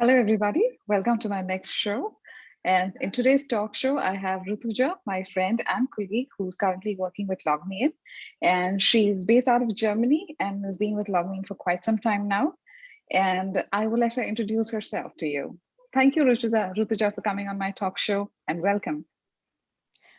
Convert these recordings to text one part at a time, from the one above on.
Hello, everybody. Welcome to my next show. And in today's talk show, I have Rutuja, my friend and colleague, who's currently working with LogMeIn. And she's based out of Germany and has been with LogMeIn for quite some time now. And I will let her introduce herself to you. Thank you, Rutuja, for coming on my talk show, and welcome.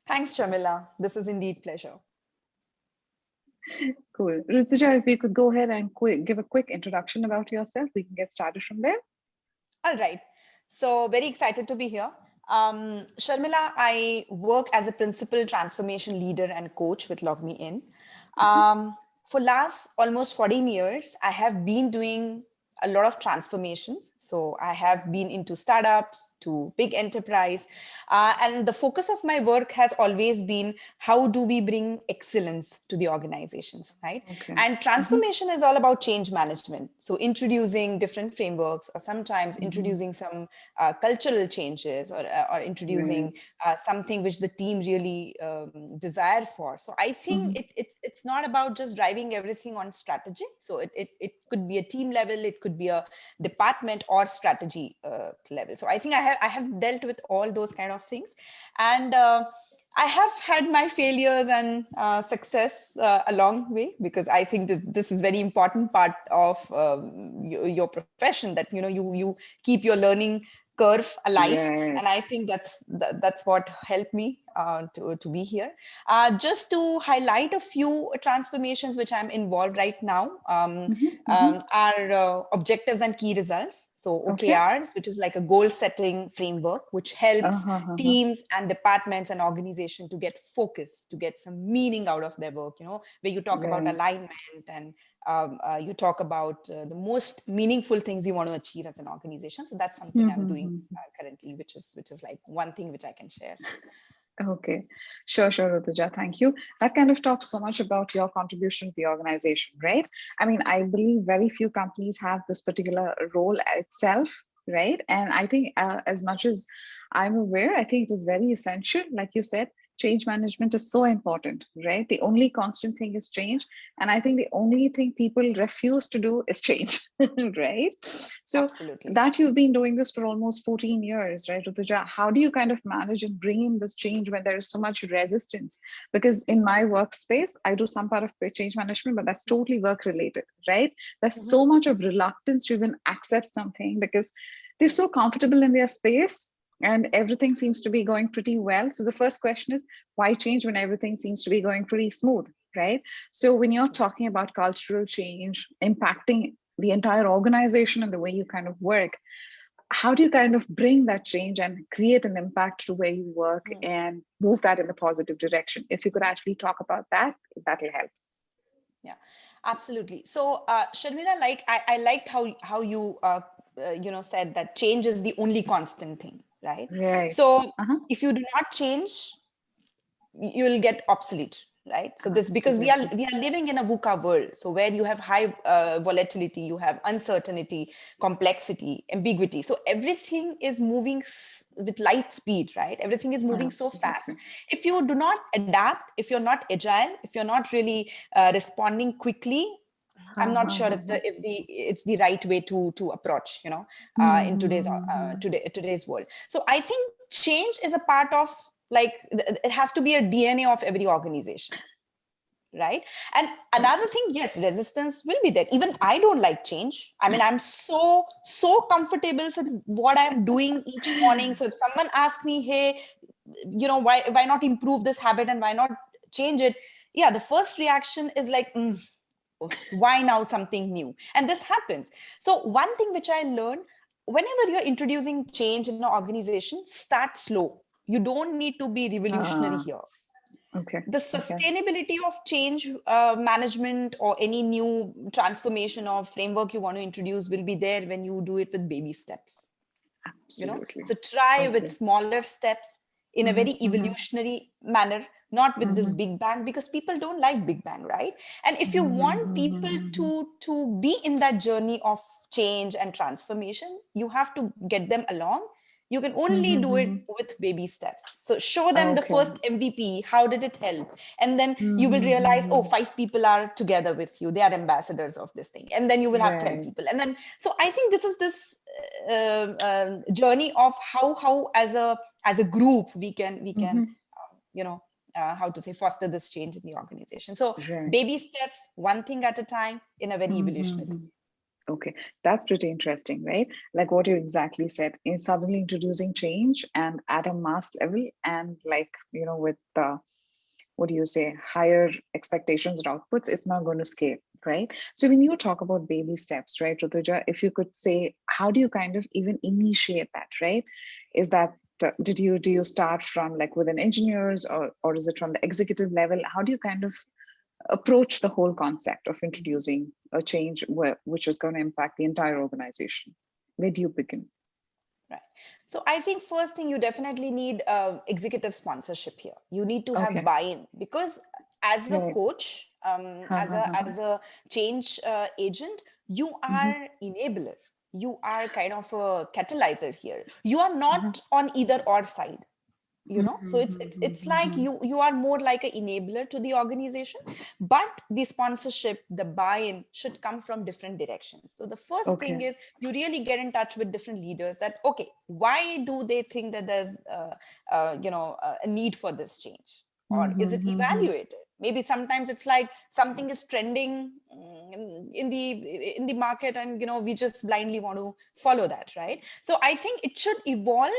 Thanks, Shamila. This is indeed pleasure. Cool. Rutuja, if you could go ahead and give a quick introduction about yourself, we can get started from there. All right. So very excited to be here. Sharmila, I work as a principal transformation leader and coach with LogMeIn. For last almost 14 years, I have been doing a lot of transformations. So I have been into startups, to big enterprise. And the focus of my work has always been how do we bring excellence to the organizations, right? Okay. And transformation is all about change management. So introducing different frameworks or sometimes introducing some cultural changes or introducing something which the team really desire for. So I think it's not about just driving everything on strategy. So it could be a team level, it could be a department or strategy level. So I think I have dealt with all those kind of things, and I have had my failures and success along the way, because I think that this is very important part of your profession, that you keep your learning curve alive. And I think that's what helped me to be here. Just to highlight a few transformations which I'm involved right now, are objectives and key results. So OKRs, which is like a goal setting framework, which helps teams and departments and organization to get focus, to get some meaning out of their work, where you talk about alignment and you talk about the most meaningful things you want to achieve as an organization. So that's something I'm doing currently, which is like one thing which I can share. Okay, sure, Rutuja. Thank you. That kind of talks so much about your contribution to the organization, right? I mean, I believe very few companies have this particular role itself, right? And I think as much as I'm aware, I think it is very essential. Like you said, change management is so important, right? The only constant thing is change. And I think the only thing people refuse to do is change, right? So absolutely, that you've been doing this for almost 14 years, right, Rutuja? How do you kind of manage and bring in this change when there is so much resistance? Because in my workspace, I do some part of change management, but that's totally work related, right? There's so much of reluctance to even accept something because they're so comfortable in their space and everything seems to be going pretty well. So the first question is, why change when everything seems to be going pretty smooth, right? So when you're talking about cultural change impacting the entire organization and the way you kind of work, how do you kind of bring that change and create an impact to where you work and move that in a positive direction? If you could actually talk about that, that'll help. Yeah, absolutely. So Sharmila, like I liked how you said that change is the only constant thing, right? So if you do not change, you will get obsolete, right? So this, because we are living in a VUCA world, so where you have high volatility, you have uncertainty, complexity, ambiguity. So everything is moving with light speed, right? Everything is moving so fast. If you do not adapt, if you're not agile, if you're not really responding quickly, I'm not sure if it's the right way to approach, in today's world. So I think change is a part of, like, it has to be a DNA of every organization, right? And another thing, yes, resistance will be there. Even I don't like change. I mean, I'm so comfortable with what I'm doing each morning. So if someone asks me, hey, why not improve this habit and why not change it? Yeah, the first reaction is like, why now something new? And this happens. So one thing which I learned, whenever you're introducing change in an organization, start slow. You don't need to be revolutionary here. The sustainability of change management or any new transformation or framework you want to introduce will be there when you do it with baby steps. Absolutely. So try with smaller steps in a very evolutionary manner, not with this big bang, because people don't like big bang, right? And if you want people to be in that journey of change and transformation, you have to get them along, You can only do it with baby steps. So show them the first MVP. How did it help? And then you will realize, oh, 5 people are together with you. They are ambassadors of this thing. And then you will have 10 people. And then, so I think this is this journey of how as a group we can how to say, foster this change in the organization. So baby steps, one thing at a time, in a very evolutionary way. Okay, that's pretty interesting, right? Like what you exactly said, in suddenly introducing change and at a mass level, and like, with what do you say, higher expectations and outputs, it's not going to scale, right? So when you talk about baby steps, right, Rutuja, if you could say, how do you kind of even initiate that, right? Is that, do you start from like within engineers, or is it from the executive level? How do you kind of approach the whole concept of introducing a change which is going to impact the entire organization? Where do you begin? Right. So I think first thing, you definitely need executive sponsorship here. You need to have buy-in, because as a coach, as a change agent, you are enabler. You are kind of a catalyzer here. You are not on either or side. So it's like you are more like an enabler to the organization, but the sponsorship, the buy-in should come from different directions. So the first thing is you really get in touch with different leaders, that okay, why do they think that there's a need for this change, or is it evaluated? Maybe sometimes it's like something is trending in the market, and we just blindly want to follow that, right? So I think it should evolve.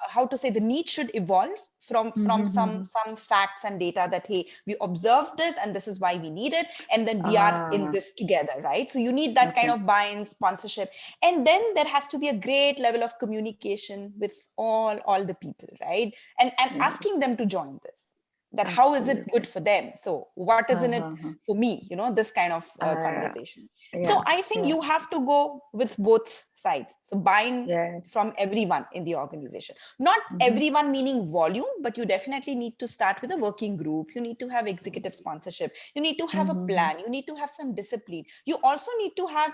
How to say, the need should evolve from some facts and data, that hey, we observed this and this is why we need it, and then we are in this together, right? So you need that kind of buy-in, sponsorship, and then there has to be a great level of communication with all the people, right? And asking them to join this, that how is it good for them, so what is in it for me, this kind of conversation. So I think you have to go with both sides, so buying from everyone in the organization, not everyone meaning volume, but you definitely need to start with a working group. You need to have executive sponsorship, you need to have a plan, you need to have some discipline, you also need to have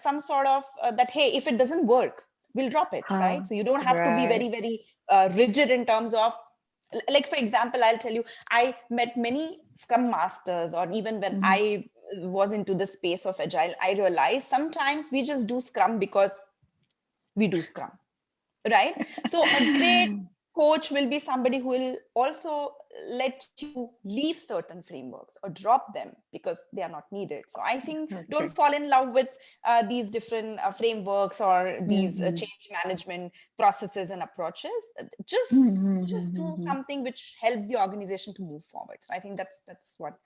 some sort of that, hey, if it doesn't work, we'll drop it, right? So you don't have to be very, very rigid in terms of, like, for example, I'll tell you, I met many scrum masters, or even when I was into the space of agile, I realized sometimes we just do scrum because we do scrum, right? So a great coach will be somebody who will also let you leave certain frameworks or drop them because they are not needed. So I think don't fall in love with these different frameworks or these change management processes and approaches. Just do something which helps the organization to move forward. So I think that's what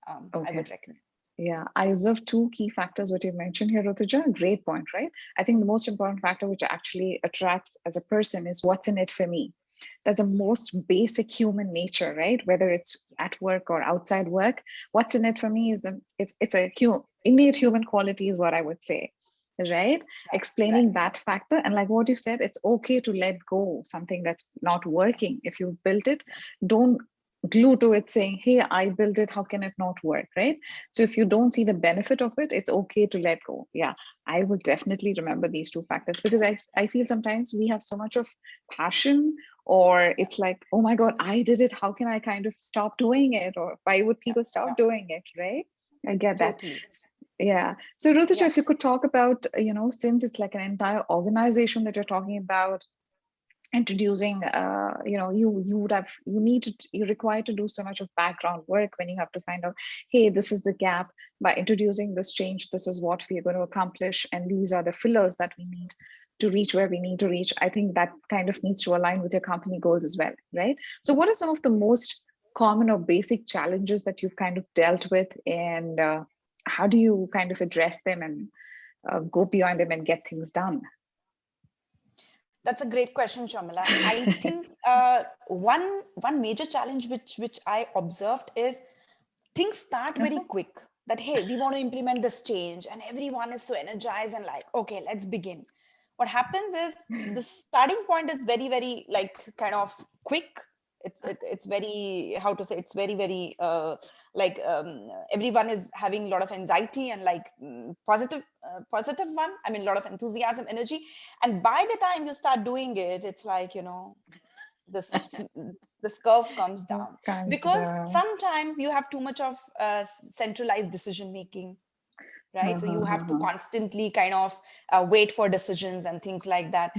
I would recommend. Yeah, I observed two key factors what you mentioned here, Rutuja. Great point, right? I think the most important factor which actually attracts as a person is what's in it for me. That's the most basic human nature, right? Whether it's at work or outside work, what's in it for me is it's a innate human quality is what I would say, right? Explaining that factor, and like what you said, it's okay to let go something that's not working. If you've built it, don't glue to it saying, hey, I built it, how can it not work, right? So if you don't see the benefit of it, it's okay to let go. Yeah, I will definitely remember these two factors, because I feel sometimes we have so much of passion, or it's like, oh my God, I did it, how can I kind of stop doing it, or why would people stop doing it, right? I get that. Yeah. So Rutuja, if you could talk about, since it's like an entire organization that you're talking about, introducing, you're required to do so much of background work when you have to find out, hey, this is the gap. By introducing this change, this is what we are going to accomplish, and these are the fillers that we need to reach where we need to reach. I think that kind of needs to align with your company goals as well, right? So what are some of the most common or basic challenges that you've kind of dealt with, and how do you kind of address them and go beyond them and get things done? That's a great question, Shamila. I think one major challenge which I observed is things start very quick. That, hey, we want to implement this change, and everyone is so energized and like, okay, let's begin. What happens is the starting point is very, very like kind of quick, It's very, how to say, it's very, very like everyone is having a lot of anxiety and like positive one, I mean a lot of enthusiasm, energy, and by the time you start doing it, it's like, you know, this this curve comes down, because sometimes you have too much of centralized decision making, right? So you have to constantly kind of wait for decisions and things like that.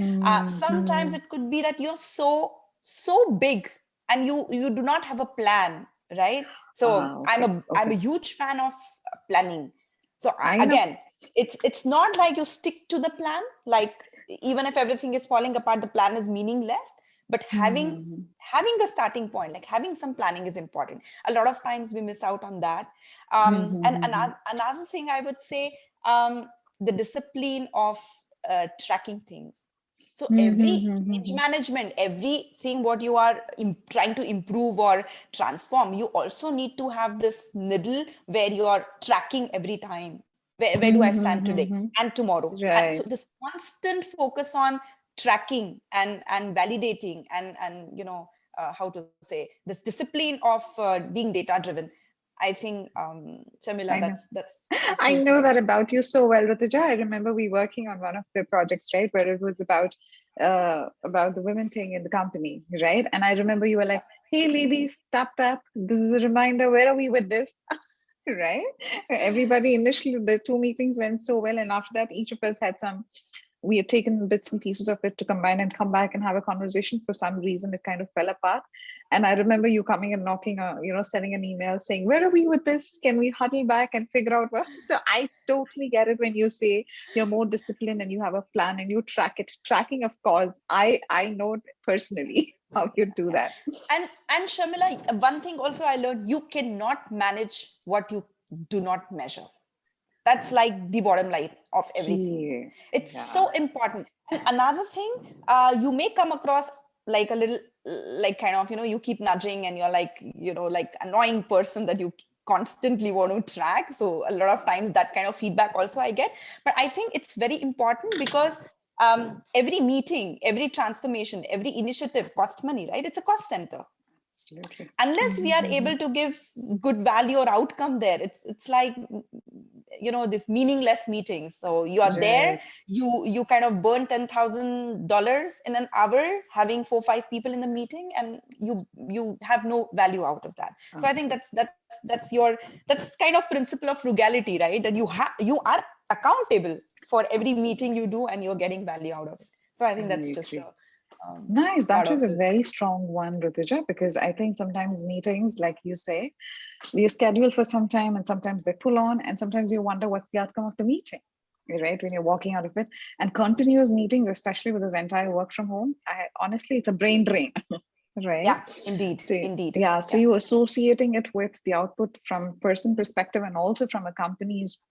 Sometimes it could be that you're so big and you do not have a plan, right? So I'm a huge fan of planning. So again, it's not like you stick to the plan, like even if everything is falling apart, the plan is meaningless, but having a starting point, like having some planning, is important. A lot of times we miss out on that. And another thing I would say, the discipline of tracking things. So every change management, everything what you are trying to improve or transform, you also need to have this needle where you are tracking every time. Where do I stand today and tomorrow? And so this constant focus on tracking and validating and you know, how to say, this discipline of being data driven. I think, Shamila, that's I know that about you so well, Rutuja. I remember we working on one of the projects, right, where it was about the women thing in the company, right? And I remember you were like, "Hey, ladies, tap. This is a reminder. Where are we with this?" Right? Everybody initially, the 2 meetings went so well, and after that, each of us had some. We had taken bits and pieces of it to combine and come back and have a conversation. For some reason, it kind of fell apart. And I remember you coming and knocking, sending an email saying, "Where are we with this? Can we huddle back and figure out what?" So I totally get it when you say you're more disciplined and you have a plan and you track it. Tracking, of course, I know personally how you do that. And Shamila, one thing also I learned: you cannot manage what you do not measure. That's like the bottom line of everything. It's so important. And another thing, you may come across like a little, like kind of, you know, you keep nudging and you're like, you know, like annoying person that you constantly want to track. So a lot of times that kind of feedback also I get. But I think it's very important because every meeting, every transformation, every initiative costs money, right? It's a cost center. Absolutely. Unless we are able to give good value or outcome there, it's like, you know, this meaningless meetings. So you are there, you kind of burn $10,000 in an hour having 4-5 people in the meeting, and you have no value out of that. So I think that's kind of principle of frugality, right? That you are accountable for every meeting you do and you're getting value out of it. So I think that's just nice. That was a very strong one, Rutuja, because I think sometimes meetings, like you say, we schedule for some time and sometimes they pull on, and sometimes you wonder what's the outcome of the meeting, right? When you're walking out of it. And continuous meetings, especially with this entire work from home, honestly, it's a brain drain. Right? Yeah, indeed. Indeed. Yeah. So you're associating it with the output from person perspective and also from a company's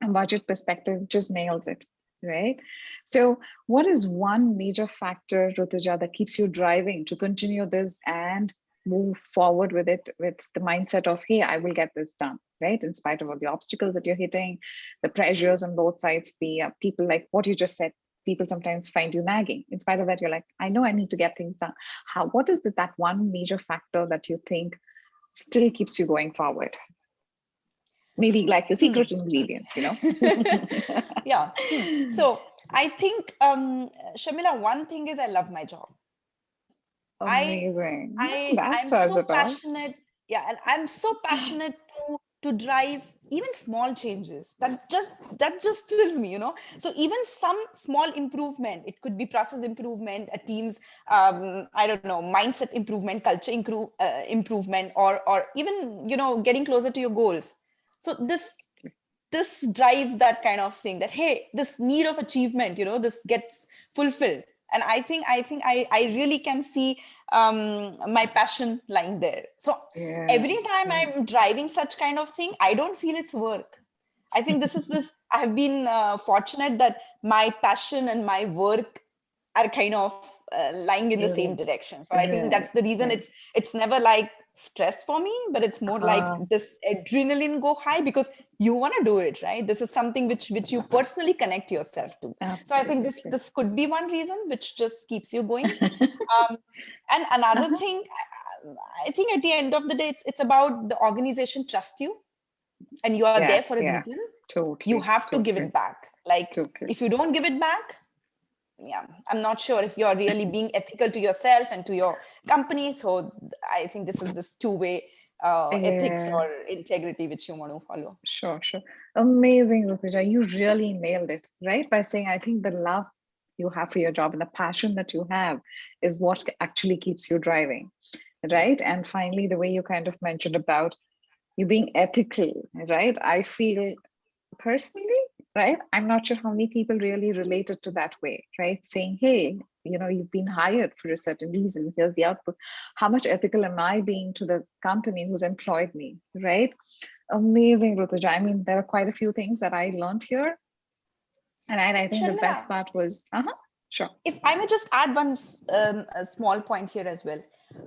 budget perspective, just nails it. Right. So what is one major factor, Rutuja, that keeps you driving to continue this and move forward with it, with the mindset of, hey, I will get this done, right? In spite of all the obstacles that you're hitting, the pressures on both sides, the people, like what you just said, people sometimes find you nagging. In spite of that, you're like, I know I need to get things done. What is it, that one major factor that you think still keeps you going forward? Maybe like the secret ingredient, you know? Yeah. So I think, Shamila, one thing is I love my job. Amazing. I'm so passionate. Yeah. And I'm so passionate to drive even small changes. That just thrills me, you know? So even some small improvement, it could be process improvement, a team's, I don't know, mindset improvement, culture improvement, or even, you know, getting closer to your goals. So this drives that kind of thing, that, hey, this need of achievement, you know, this gets fulfilled. And I think I really can see my passion lying there. So every time I'm driving such kind of thing, I don't feel it's work. I think I have been fortunate that my passion and my work are kind of lying in the same direction. So I think that's the reason it's never like stress for me, but it's more like this adrenaline go high because you want to do it, right? This is something which you personally connect yourself to. Absolutely. So I think this could be one reason which just keeps you going. And another thing, I think at the end of the day, it's about the organization trust you, and you are there for a reason. Totally. You have to give it back. Like if you don't give it back, I'm not sure if you're really being ethical to yourself and to your company. So I think this is this two-way ethics or integrity which you want to follow. Sure. Amazing, Rutuja. You really nailed it, right? By saying, I think the love you have for your job and the passion that you have is what actually keeps you driving, right? And finally, the way you kind of mentioned about you being ethical, right? I feel personally, right, I'm not sure how many people really related to that way, right? Saying, hey, you've been hired for a certain reason, here's the output. How much ethical am I being to the company who's employed me, right? Amazing, Rutuja. I mean, there are quite a few things that I learned here, and I think the best part was sure. If I may just add one a small point here as well.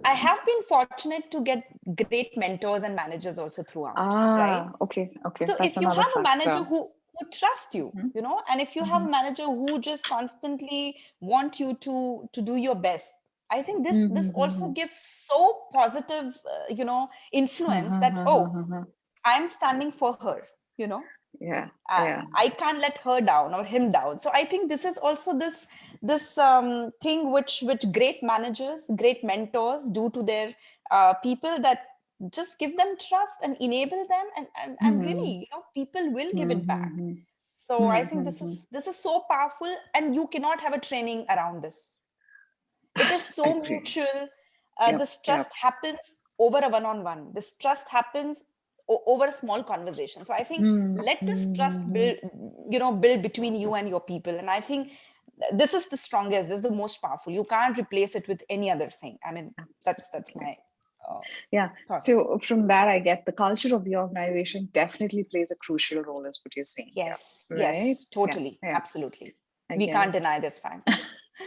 I have been fortunate to get great mentors and managers also throughout, right? Okay. So that's if you have a manager who trusts you, and if you have a manager who just constantly want you to do your best, I think this also gives so positive, influence that, I'm standing for her, I can't let her down or him down. So I think this is also this thing which great managers, great mentors do to their people, that just give them trust and enable them, and really, people will give it back. So I think this is so powerful, and you cannot have a training around this. It is so mutual. This trust happens over a one-on-one. This trust happens over a small conversation. So I think let this trust build between you and your people. And I think this is the strongest, this is the most powerful. You can't replace it with any other thing. I mean, that's my thought. So from that, I get the culture of the organization definitely plays a crucial role, is what you're saying. Yes, right? Yes, totally, absolutely. We can't deny this fact.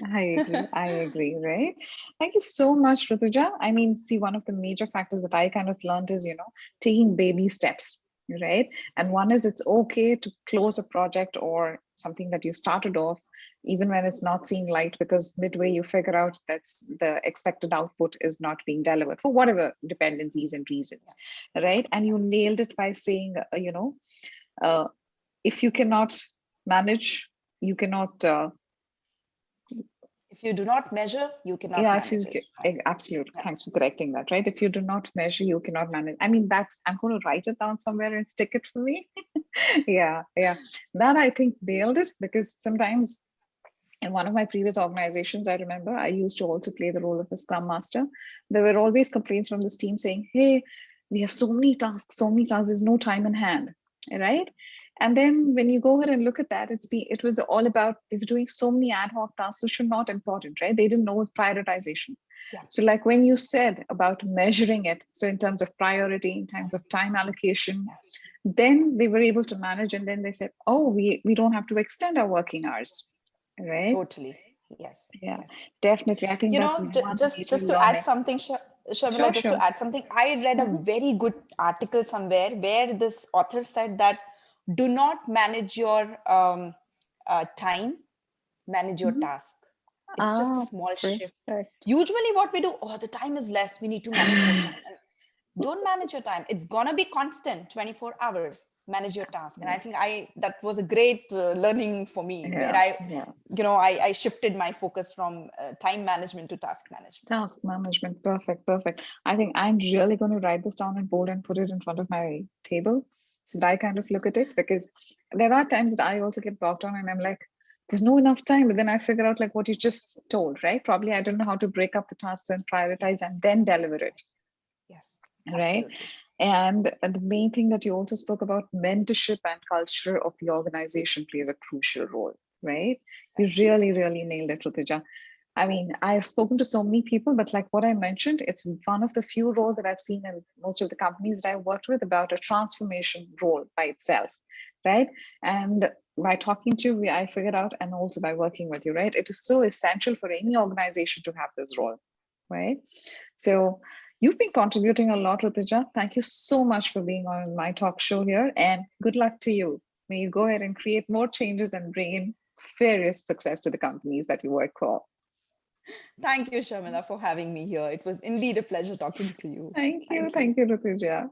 I agree, right? Thank you so much, Rutuja. I mean, see, one of the major factors that I kind of learned is, taking baby steps, right? And one is it's okay to close a project or something that you started off, even when it's not seeing light, because midway you figure out that's the expected output is not being delivered for whatever dependencies and reasons, right? And you nailed it by saying, if you cannot manage, you cannot if you do not measure, you cannot manage it. Absolutely. Thanks for correcting that, right? If you do not measure, you cannot manage. I mean, I'm going to write it down somewhere and stick it for me. Yeah. That I think nailed it, because sometimes in one of my previous organizations, I remember I used to also play the role of a Scrum Master. There were always complaints from this team saying, hey, we have so many tasks, there's no time in hand, right? And then when you go ahead and look at that, it was all about, they were doing so many ad hoc tasks, which are not important, right? They didn't know prioritization. So like when you said about measuring it, so in terms of priority, in terms of time allocation, then they were able to manage. And then they said, oh, we don't have to extend our working hours, right? Totally. Yes. Definitely. I think that's just to add something, Sharmila, just to add something, I read a very good article somewhere where this author said that do not manage your time, manage your task. It's just a small shift. Usually what we do, the time is less, we need to manage more time. Don't manage your time. It's gonna be constant 24 hours. Manage your task. And I think that was a great learning for me, where I shifted my focus from time management to task management. Perfect. I think I'm really going to write this down in bold and put it in front of my table so that I kind of look at it, because there are times that I also get bogged down and I'm like, there's no enough time. But then I figure out like what you just told, right? Probably I don't know how to break up the tasks and prioritize and then deliver it. Yes. Right. Absolutely. And the main thing that you also spoke about, mentorship and culture of the organization plays a crucial role, right? You really, really nailed it, Rutuja. I mean, I've spoken to so many people, but like what I mentioned, it's one of the few roles that I've seen in most of the companies that I've worked with about a transformation role by itself, right? And by talking to you, I figured out, and also by working with you, right? It is so essential for any organization to have this role, right? So You've been contributing a lot, Rutuja. Thank you so much for being on my talk show here, and good luck to you. May you go ahead and create more changes and bring in various success to the companies that you work for. Thank you, Sharmila, for having me here. It was indeed a pleasure talking to you. Thank you, Rutuja.